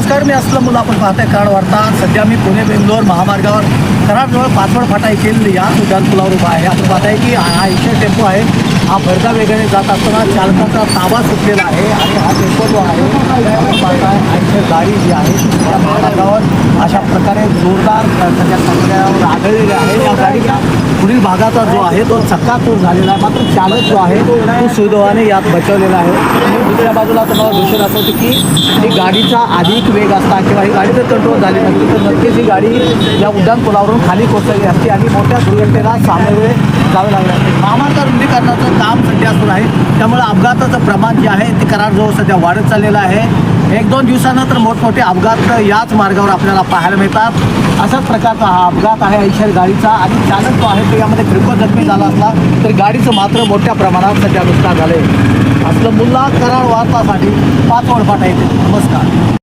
नमस्कार, मी असलम मुला. आपण पाहताय कराड वार्ता. सध्या मी पुणे बेंगलोर महामार्गावर कराडजवळ पाचवड फाटा येथील या उड्डाण पुलावर उभा आहे. आपण पाहताय की हा एकशे टेम्पो आहे. हा भरधा वेगाने जात असताना चालकाचा ताबा सुटलेला आहे आणि हा टेम्पो जो आहे पाहताय ऐंशी गाडी जी आहे या महामार्गावर अशा प्रकारे जोरदार सध्या कचऱ्यावर आढळलेली आहे. या गाडीच्या पुढील भागाचा जो आहे तो चक्काचूर झालेला आहे, मात्र चालक जो आहे तो सुदैवाने यात बचावलेला आहे. आणि दुसऱ्या बाजूला तुम्हाला दिसून असं होतं की ही गाडीचा अधिक वेग असता किंवा ही गाडी जर कंट्रोल झाली नसती तर नक्कीच ही गाडी या उड्डाण पुलावरून खाली कोसळली असती आणि मोठ्या दुर्घटनेला सामोरे जावे लागले असते. महामार्ग रुंदीकरणाचं काम सध्या सुरू आहे, त्यामुळे अपघाताचं प्रमाण जे आहे ते कराडजवळ सध्या वाढत चाललेलं आहे. 1-2 दिवसानंतर मोठमोठे अपघात याच मार्गावर आपल्याला पाहायला मिळतात. अशाच प्रकारचा हा अपघात आहे ऐंशी गाडीचा आणि चालक जो आहे तो यामध्ये किरकोळ जखमी झाला असला तर गाडीचं मात्र मोठ्या प्रमाणात सध्या नुकसान झालं आहे. असलं मुल्ला कराड वार्तासाठी पाचवड फाटा येथे. नमस्कार.